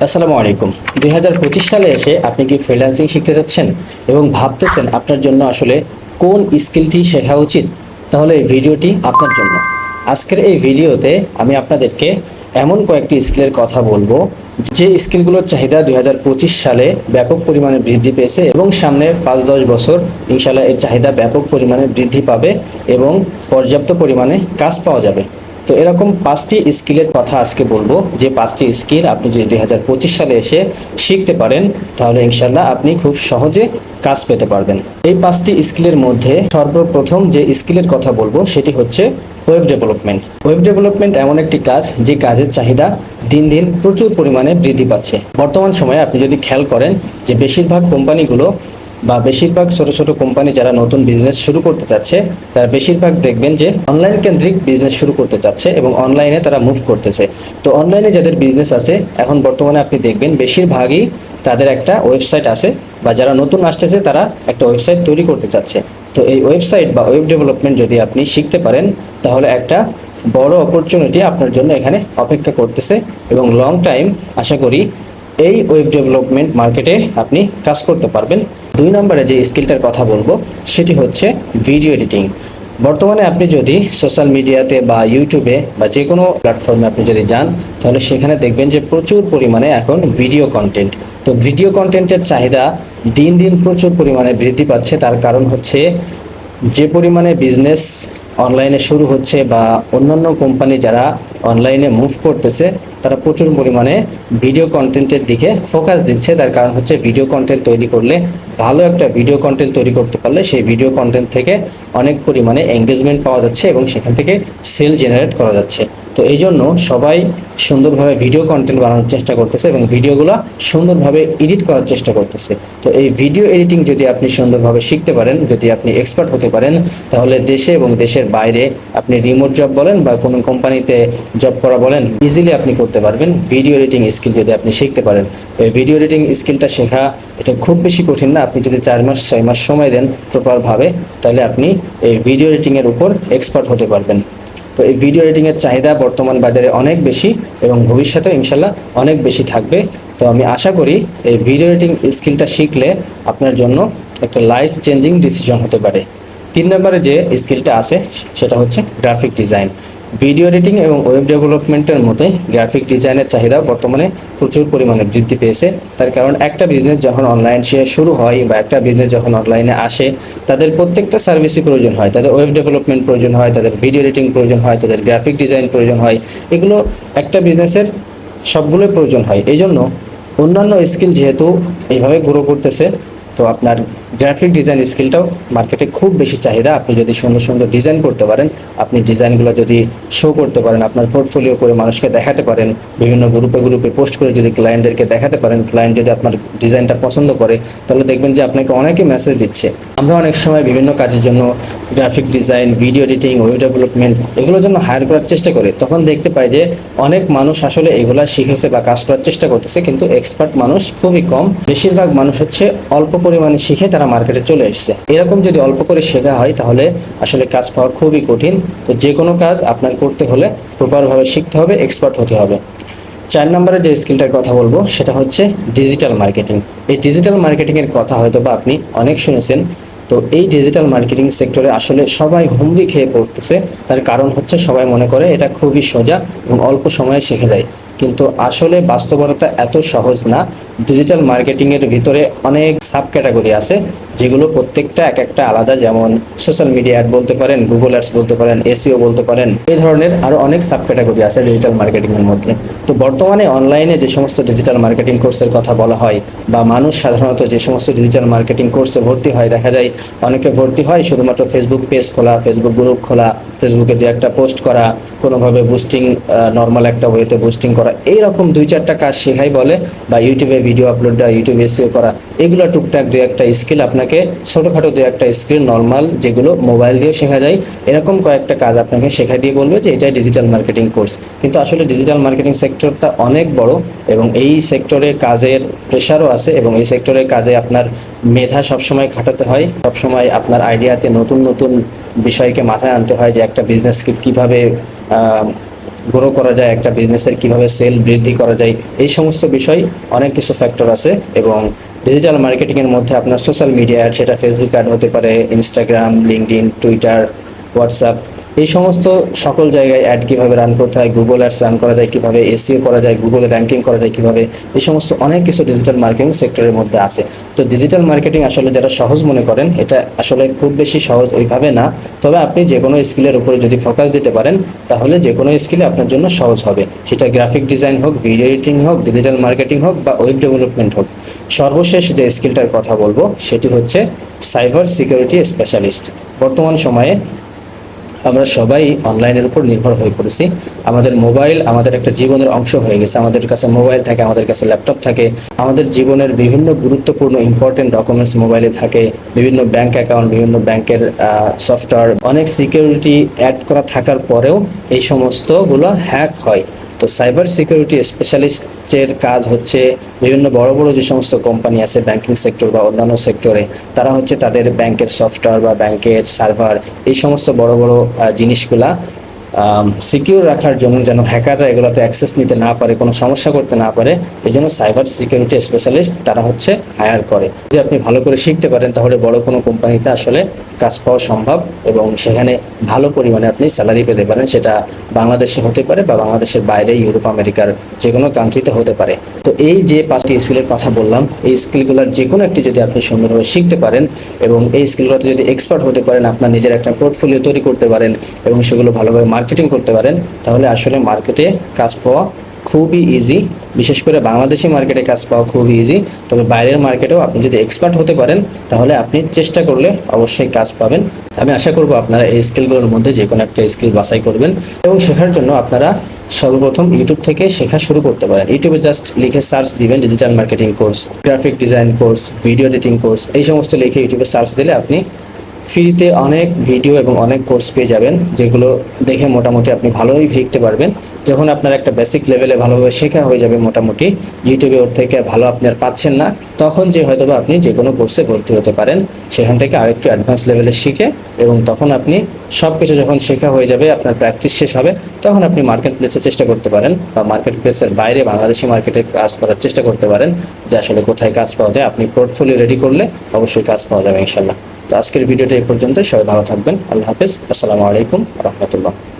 আসসালামু আলাইকুম। 2025 সালে এসে আপনি কি ফ্রিল্যান্সিং শিখতে যাচ্ছেন এবং ভাবতেছেন আপনার জন্য আসলে কোন স্কিলটি শেখা উচিত? তাহলে এই ভিডিওটি আপনার জন্য। আজকের এই ভিডিওতে আমি আপনাদেরকে এমন কয়েকটি স্কিলের কথা বলবো যে স্কিলগুলোর চাহিদা 2025 সালে ব্যাপক পরিমাণে বৃদ্ধি পেয়েছে এবং সামনে 5-10 বছর ইনশাআল্লাহ এর চাহিদা ব্যাপক পরিমাণে বৃদ্ধি পাবে এবং পর্যাপ্ত পরিমাণে কাজ পাওয়া যাবে। তো এরকম 5টি স্কিলের কথা আজকে বলবো, যে 5টি স্কিল আপনি যদি 2025 সালে এসে শিখতে পারেন তাহলে ইনশাল্লাহ আপনি খুব সহজে কাজ পেতে পারবেন। এই 5টি স্কিলের মধ্যে সর্বপ্রথম যে স্কিলের কথা বলবো সেটি হচ্ছে ওয়েব ডেভেলপমেন্ট। ওয়েব ডেভেলপমেন্ট এমন একটি কাজ যে কাজের চাহিদা দিন দিন প্রচুর পরিমাণে বৃদ্ধি পাচ্ছে। বর্তমান সময়ে আপনি যদি খেয়াল করেন যে বেশিরভাগ কোম্পানিগুলো বা বেশিরভাগ ছোট ছোট কোম্পানি যারা নতুন বিজনেস শুরু করতে চাচ্ছে তারা বেশিরভাগ দেখবেন যে অনলাইন কেন্দ্রিক বিজনেস শুরু করতে চাচ্ছে এবং অনলাইনে তারা মুভ করতেছে। তো অনলাইনে যাদের বিজনেস আছে এখন বর্তমানে আপনি দেখবেন বেশিরভাগই তাদের একটা ওয়েবসাইট আছে, বা যারা নতুন আসতেছে তারা একটা ওয়েবসাইট তৈরি করতে চাচ্ছে। তো এই ওয়েবসাইট বা ওয়েব ডেভেলপমেন্ট যদি আপনি শিখতে পারেন তাহলে একটা বড় অপরচুনিটি আপনার জন্য এখানে অপেক্ষা করতেছে এবং লং টাইম আশা করি এই ওয়েব ডেভেলপমেন্ট মার্কেটে আপনি কাজ করতে পারবেন। 2 নম্বরে যে স্কিলটার কথা বলবো সেটি হচ্ছে ভিডিও এডিটিং। বর্তমানে আপনি যদি সোশ্যাল মিডিয়াতে বা ইউটিউবে বা যে কোনো প্ল্যাটফর্মে আপনি যদি যান তাহলে সেখানে দেখবেন যে প্রচুর পরিমাণে এখন ভিডিও কন্টেন্ট। তো ভিডিও কন্টেন্টের চাহিদা দিন দিন প্রচুর পরিমাণে বৃদ্ধি পাচ্ছে। তার কারণ হচ্ছে যে পরিমাণে বিজনেস অনলাইনে শুরু হচ্ছে বা অন্যান্য কোম্পানি যারা অনলাইনে মুভ করতেছে তারা প্রচুর পরিমাণে ভিডিও কন্টেন্টের দিকে ফোকাস দিচ্ছে। তার কারণ হচ্ছে ভিডিও কন্টেন্ট তৈরি করলে, ভালো একটা ভিডিও কন্টেন্ট তৈরি করতে পারলে সেই ভিডিও কন্টেন্ট থেকে অনেক পরিমাণে এঙ্গেজমেন্ট পাওয়া যাচ্ছে এবং সেখান থেকে সেল জেনারেট করা যাচ্ছে। তো এই জন্য সবাই সুন্দরভাবে ভিডিও কন্টেন্ট বানানোর চেষ্টা করতেছে এবং ভিডিওগুলো সুন্দরভাবে এডিট করার চেষ্টা করতেছে। তো এই ভিডিও এডিটিং যদি আপনি সুন্দরভাবে শিখতে পারেন, যদি আপনি এক্সপার্ট হতে পারেন তাহলে দেশে এবং দেশের বাইরে আপনি রিমোট জব বলেন বা কোনো কোম্পানিতে জব করা বলেন ইজিলি আপনি করতে পারবেন ভিডিও এডিটিং স্কিল যদি আপনি শিখতে পারেন। এই ভিডিও এডিটিং স্কিলটা শেখা এটা খুব বেশি কঠিন না। আপনি যদি 4-6 মাস সময় দেন প্রপারভাবে তাহলে আপনি এই ভিডিও এডিটিংয়ের উপর এক্সপার্ট হতে পারবেন। তো এই ভিডিও এডিটিংয়ের চাহিদা বর্তমান বাজারে অনেক বেশি এবং ভবিষ্যতে ইনশাল্লাহ অনেক বেশি থাকবে। তো আমি আশা করি এই ভিডিও এডিটিং স্কিলটা শিখলে আপনার জন্য একটা লাইফ চেঞ্জিং ডিসিশন হতে পারে। 3 নম্বরে যে স্কিলটা আছে সেটা হচ্ছে গ্রাফিক ডিজাইন। ভিডিও এডিটিং এবং ওয়েব ডেভেলপমেন্টের মধ্যে গ্রাফিক ডিজাইনের চাহিদা বর্তমানে প্রচুর পরিমাণে বৃদ্ধি পেয়েছে। তার কারণ একটা বিজনেস যখন অনলাইন শুরু হয় বা একটা বিজনেস যখন অনলাইনে আসে তাদের প্রত্যেকটা সার্ভিসই প্রয়োজন হয়। তাদের ওয়েব ডেভেলপমেন্ট প্রয়োজন হয়, তাদের ভিডিও এডিটিং প্রয়োজন হয়, তাদের গ্রাফিক ডিজাইন প্রয়োজন হয়। এগুলো একটা বিজনেসের সবগুলোই প্রয়োজন হয়। এই জন্য অন্যান্য স্কিল যেহেতু এইভাবে গ্রো করতেছে তো আপনার গ্রাফিক ডিজাইন স্কিলটাও মার্কেটে খুব বেশি চাহিদা। আপনি যদি সুন্দর সুন্দর ডিজাইন করতে পারেন, আপনি ডিজাইনগুলো যদি শো করতে পারেন, আপনার পোর্টফোলিও করে মানুষকে দেখাতে পারেন, বিভিন্ন গ্রুপে গ্রুপে পোস্ট করে যদি ক্লায়েন্টদেরকে দেখাতে পারেন, ক্লায়েন্ট যদি আপনার ডিজাইনটা পছন্দ করে তাহলে দেখবেন যে আপনাকে অনেকে মেসেজ দিচ্ছে। আমরা অনেক সময় বিভিন্ন কাজের জন্য graphic design, video editing, web development এগুলোর জন্য হায়ার করার চেষ্টা করি, তখন দেখতে পাই যে অনেক মানুষ আসলে এগুলা শিখেছে বা কাজ করার চেষ্টা করতেছে কিন্তু এক্সপার্ট মানুষ খুবই কম। বেশিরভাগ মানুষ হচ্ছে অল্প পরিমাণে শিখে তারা মার্কেটে চলে এসেছে। এরকম যদি অল্প করে শেখা হয় তাহলে আসলে কাজ পাওয়া খুবই কঠিন। তো যে কোনো কাজ আপনার করতে হলে প্রপারভাবে শিখতে হবে, এক্সপার্ট হতে হবে। 4 নম্বরে যে স্কিলটার কথা বলবো সেটা হচ্ছে ডিজিটাল মার্কেটিং। এই ডিজিটাল মার্কেটিংয়ের কথা হয়তো বা আপনি অনেক শুনেছেন। তো এই ডিজিটাল মার্কেটিং সেক্টরে আসলে সবাই হুমড়ি খেয়ে পড়তেছে। তার কারণ হচ্ছে সবাই মনে করে এটা খুবই সোজা এবং অল্প সময়ে শিখে যায়, কিন্তু আসলে বাস্তবতা এত সহজ না। ডিজিটাল মার্কেটিংয়ের ভিতরে অনেক সাব ক্যাটাগরি আছে যেগুলো প্রত্যেকটা এক একটা আলাদা, যেমন সোশ্যাল মিডিয়া অ্যাড বলতে পারেন, গুগল অ্যাডস বলতে পারেন, এসইও বলতে পারেন, এই ধরনের আরও অনেক সাব ক্যাটাগরি আছে ডিজিটাল মার্কেটিংয়ের মধ্যে। তো বর্তমানে অনলাইনে যে সমস্ত ডিজিটাল মার্কেটিং কোর্সের কথা বলা হয় বা মানুষ সাধারণত যে সমস্ত ডিজিটাল মার্কেটিং কোর্সে ভর্তি হয়, দেখা যায় অনেকে ভর্তি হয় শুধুমাত্র ফেসবুক পেজ খোলা, ফেসবুক গ্রুপ খোলা, ফেসবুকে দিয়ে একটা পোস্ট করা, কোনোভাবে বুস্টিং, নর্মাল একটা ওয়েতে বুস্টিং করা, এইরকম 2-4টা কাজ শেখাই বলে, বা ইউটিউবে ভিডিও আপলোড দেওয়া, ইউটিউবে এসইও করা, এগুলো টুকটাক 2-1টা স্কিল আপনাকে, ছোটোখাটো 2-1টা স্কিল নর্মাল যেগুলো মোবাইল দিয়ে শেখা যায়, এরকম কয়েকটা কাজ আপনাকে শেখাই দিয়ে বলবে যে এটাই ডিজিটাল মার্কেটিং কোর্স। কিন্তু আসলে ডিজিটাল মার্কেটিং সেক্টরটা অনেক বড় এবং এই সেক্টরে কাজের প্রেশারও আছে এবং এই সেক্টরে কাজে আপনার মেধা সবসময় খাটাতে হয়, সবসময় আপনার আইডিয়াতে নতুন নতুন বিষয়কে মাথায় আনতে হয় যে একটা বিজনেসকে কীভাবে গ্রো করা যায়, একটা বিজনেসের কিভাবে সেল বৃদ্ধি করা যায়, এই সমস্ত বিষয় অনেক কিছু ফ্যাক্টর আছে। এবং ডিজিটাল মার্কেটিংয়ের মধ্যে আপনার সোশ্যাল মিডিয়া, সেটা ফেসবুক অ্যাড হতে পারে, ইনস্টাগ্রাম, লিঙ্কডইন, টুইটার, হোয়াটসঅ্যাপ, এই সমস্ত সকল জায়গায় অ্যাড কীভাবে রান করতে হয়, গুগল অ্যাডস রান করা যায় কীভাবে, এসইও করা যায়, গুগলে র্যাঙ্কিং করা যায় কীভাবে, এই সমস্ত অনেক কিছু ডিজিটাল মার্কেটিং সেক্টরের মধ্যে আছে। তো ডিজিটাল মার্কেটিং আসলে যারা সহজ মনে করেন, এটা আসলে খুব বেশি সহজ ওইভাবে না। তবে আপনি যে কোনো স্কিলের উপরে যদি ফোকাস দিতে পারেন, তাহলে যে কোনো স্কিলে আপনার জন্য সহজ হবে। সেটা গ্রাফিক ডিজাইন হোক, ভিডিও এডিটিং হোক, ডিজিটাল মার্কেটিং হোক বা ওয়েব ডেভেলপমেন্ট হোক। সর্বশেষ যে স্কিলটার কথা বলবো সেটি হচ্ছে সাইবার সিকিউরিটি স্পেশালিস্ট। বর্তমান সময়ে আমরা সবাই অনলাইনের উপর নির্ভর হয়ে পড়েছি। আমাদের মোবাইল আমাদের একটা জীবনের অংশ হয়ে গেছে। আমাদের কাছে মোবাইল থাকে, আমাদের কাছে ল্যাপটপ থাকে, আমাদের জীবনের বিভিন্ন গুরুত্বপূর্ণ ইম্পর্টেন্ট ডকুমেন্টস মোবাইলে থাকে, বিভিন্ন ব্যাংক অ্যাকাউন্ট, বিভিন্ন ব্যাংকের সফটওয়্যার, অনেক সিকিউরিটি অ্যাড করা থাকার পরেও এই সমস্তগুলো হ্যাক হয়। তো সাইবার সিকিউরিটি স্পেশালিস্টের কাজ হচ্ছে বিভিন্ন বড় বড় যে সমস্ত কোম্পানি আছে ব্যাংকিং সেক্টর বা অন্যান্য সেক্টরে, তারা হচ্ছে তাদের ব্যাংকের সফটওয়্যার বা ব্যাংকের সার্ভার, এই সমস্ত বড় বড় জিনিসগুলা সিকিউর রাখার জন্য, যেন হ্যাকাররা এগুলোতে অ্যাক্সেস নিতে না পারে, কোনো সমস্যা করতে না পারে, এই জন্য সাইবার সিকিউরিটি স্পেশালিস্ট তারা হচ্ছে হায়ার করে। যদি আপনি ভালো করে শিখতে পারেন তাহলে বড় কোনো কোম্পানিতে আসলে কাজ পাওয়া সম্ভব এবং সেখানে ভালো পরিমাণে আপনি স্যালারি পেতে পারেন। সেটা বাংলাদেশে হতে পারে বা বাংলাদেশের বাইরে ইউরোপ আমেরিকার যে কোনো কান্ট্রিতে হতে পারে। তো এই যে 5টি স্কিলের কথা বললাম, এই স্কিলগুলোর যে কোনো একটি যদি আপনি সুন্দরভাবে শিখতে পারেন এবং এই স্কিলগুলোতে যদি এক্সপার্ট হতে পারেন, আপনার নিজের একটা পোর্টফোলিও তৈরি করতে পারেন এবং সেগুলো ভালোভাবে মার্কেটিং করতে পারেন, তাহলে আসলে মার্কেটে কাজ পাওয়া খুবই ইজি। বিশেষ করে বাংলাদেশি মার্কেটে কাজ পাওয়া খুবই ইজি। তবে বাইরের মার্কেটেও আপনি যদি এক্সপার্ট হতে পারেন তাহলে আপনি চেষ্টা করলে অবশ্যই কাজ পাবেন। আমি আশা করব আপনারা এই স্কিলগুলোর মধ্যে যে কোনো একটা স্কিল বাছাই করবেন এবং শেখার জন্য আপনারা সর্বপ্রথম ইউটিউব থেকে শেখা শুরু করতে পারেন। ইউটিউবে জাস্ট লিখে সার্চ দিবেন digital marketing course, graphic design course, video editing course, এই সমস্ত লিখে ইউটিউবে সার্চ দিলে আপনি ফ্রিতে অনেক ভিডিও এবং অনেক কোর্স পেয়ে যাবেন, যেগুলো দেখে মোটামুটি আপনি ভালোই শিখতে পারবেন। যখন আপনার একটা বেসিক লেভেলে ভালোভাবে শেখা হয়ে যাবে মোটামুটি, ইউটিউবে ওর থেকে ভালো আপনি আর পাচ্ছেন না, তখন যে হয়তো বা আপনি যে কোনো কোর্সে ভর্তি হতে পারেন, সেখান থেকে আরেকটু অ্যাডভান্স লেভেলে শিখে, এবং তখন আপনি সব কিছু যখন শেখা হয়ে যাবে, আপনার প্র্যাকটিস শেষ হবে, তখন আপনি মার্কেট প্লেসে চেষ্টা করতে পারেন বা মার্কেট প্লেসের বাইরে বাংলাদেশি মার্কেটে কাজ করার চেষ্টা করতে পারেন, যে আসলে কোথায় কাজ পাওয়া যায়। আপনি পোর্টফোলিও রেডি করলে অবশ্যই কাজ পাওয়া যাবে ইনশাল্লাহ। তো আজকের ভিডিওটা এই পর্যন্ত। সবাই ভালো থাকবেন। আল্লাহ হাফেজ। আসসালামু আলাইকুম রহমতুল্লাহ।